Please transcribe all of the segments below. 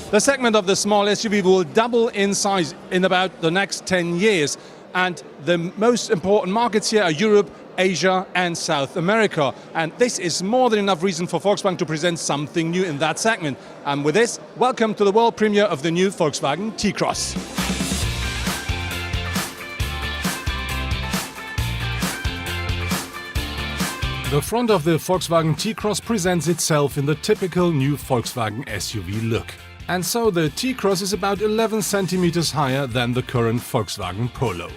The segment of the small SUV will double in size in about the next 10 years. And the most important markets here are Europe, Asia and South America. And this is more than enough reason for Volkswagen to present something new in that segment. And with this, welcome to the world premiere of the new Volkswagen T-Cross. The front of the Volkswagen T-Cross presents itself in the typical new Volkswagen SUV look. And so the T-Cross is about 11 centimeters higher than the current Volkswagen Polo.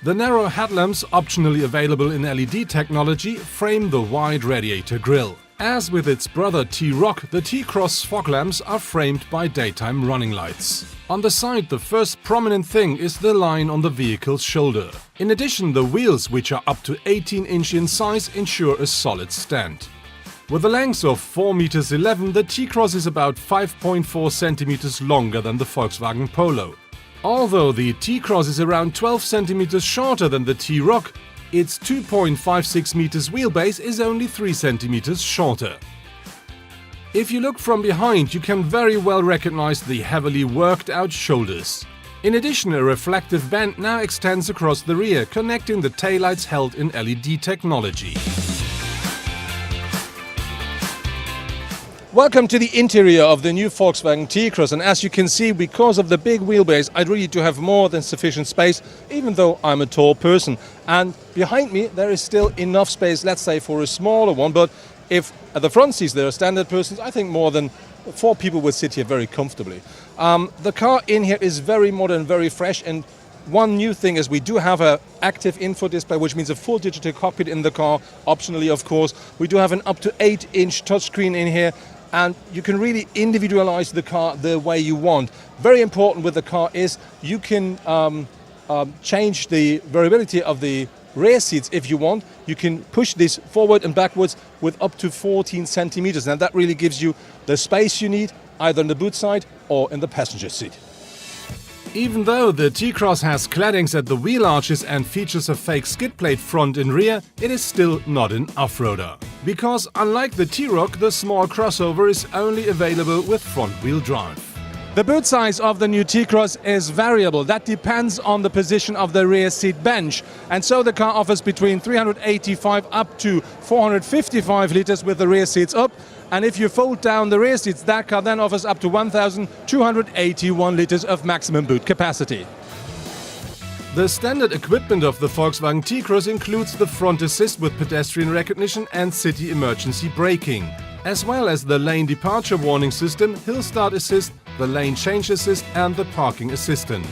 The narrow headlamps, optionally available in LED technology, frame the wide radiator grille. As with its brother T-Roc, the T-Cross fog lamps are framed by daytime running lights. On the side, the first prominent thing is the line on the vehicle's shoulder. In addition, the wheels, which are up to 18-inch in size, ensure a solid stand. With a length of 4,11 meters, the T-Cross is about 5.4 centimeters longer than the Volkswagen Polo. Although the T-Cross is around 12 centimeters shorter than the T-Roc, its 2.56 meters wheelbase is only 3 centimeters shorter. If you look from behind, you can very well recognize the heavily worked out shoulders. In addition, a reflective band now extends across the rear, connecting the taillights held in LED technology. Welcome to the interior of the new Volkswagen T-Cross, and as you can see, because of the big wheelbase, I really do have more than sufficient space, even though I'm a tall person. And behind me there is still enough space, let's say, for a smaller one, but if at the front seats there are standard persons, I think more than 4 people would sit here very comfortably. The car in here is very modern, very fresh, and one new thing is we do have an active info display, which means a full digital cockpit in the car, optionally of course. We do have an up to 8-inch touchscreen in here, and you can really individualize the car the way you want. Very important with the car is you can change the variability of the rear seats if you want. You can push this forward and backwards with up to 14 centimeters, and that really gives you the space you need either on the boot side or in the passenger seat. Even though the T-Cross has claddings at the wheel arches and features a fake skid plate front and rear, it is still not an off-roader. Because unlike the T-Roc, the small crossover is only available with front-wheel drive. The boot size of the new T-Cross is variable. That depends on the position of the rear seat bench. And so the car offers between 385 up to 455 liters with the rear seats up. And if you fold down the rear seats, that car then offers up to 1,281 liters of maximum boot capacity. The standard equipment of the Volkswagen T-Cross includes the front assist with pedestrian recognition and city emergency braking, as well as the lane departure warning system, hill start assist, the lane change assist and the parking assistant.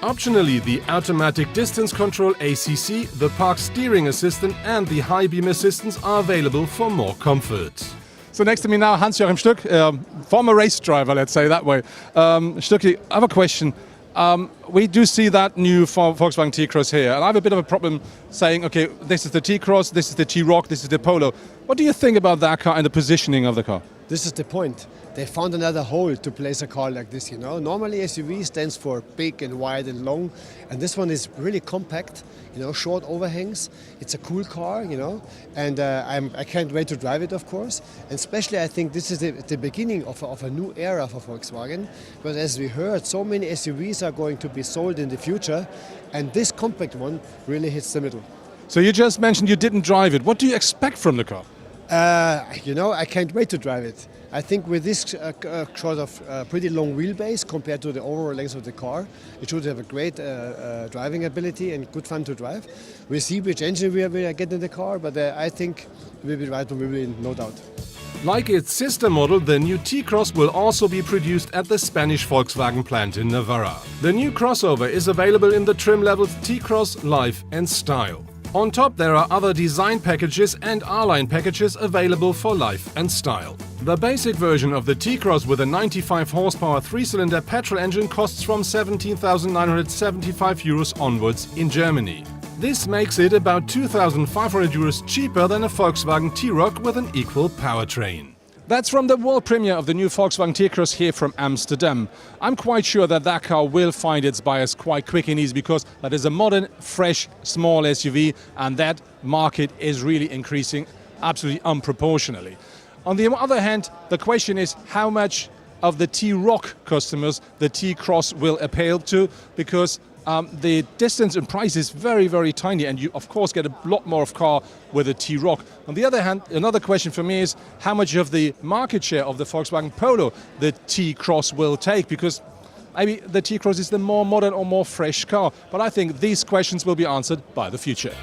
Optionally, the automatic distance control ACC, the park steering assistant and the high beam assistance are available for more comfort. So next to me now, Hans-Joachim Stück, former race driver, let's say that way. Stücki, I have a question. We do see that new Volkswagen T-Cross here, and I have a bit of a problem saying, okay, this is the T-Cross, this is the T-Roc, this is the Polo. What do you think about that car and the positioning of the car? This is the point. They found another hole to place a car like this, you know. Normally SUV stands for big and wide and long, and this one is really compact, you know, short overhangs. It's a cool car, you know, and I can't wait to drive it, of course. And especially I think this is the beginning of a new era for Volkswagen, because as we heard, so many SUVs are going to be sold in the future, and this compact one really hits the middle. So you just mentioned you didn't drive it. What do you expect from the car? You know, I can't wait to drive it. I think with this sort of pretty long wheelbase compared to the overall length of the car, it should have a great driving ability and good fun to drive. We'll see which engine we are getting in the car, but I think we'll be right on wheel, no doubt. Like its sister model, the new T-Cross will also be produced at the Spanish Volkswagen plant in Navarra. The new crossover is available in the trim levels T-Cross, Life and Style. On top there are other design packages and R-Line packages available for Life and Style. The basic version of the T-Cross with a 95 horsepower 3-cylinder petrol engine costs from 17,975 euros onwards in Germany. This makes it about 2,500 euros cheaper than a Volkswagen T-Roc with an equal powertrain. That's from the world premiere of the new Volkswagen T-Cross here from Amsterdam. I'm quite sure that that car will find its buyers quite quick and easy, because that is a modern, fresh, small SUV, and that market is really increasing absolutely unproportionally. On the other hand, the question is how much of the T-Rock customers the T-Cross will appeal to, because the distance and price is very, very tiny, and you of course get a lot more of car with a T-Rock. On the other hand, another question for me is how much of the market share of the Volkswagen Polo the T-Cross will take, because maybe the T-Cross is the more modern or more fresh car. But I think these questions will be answered by the future.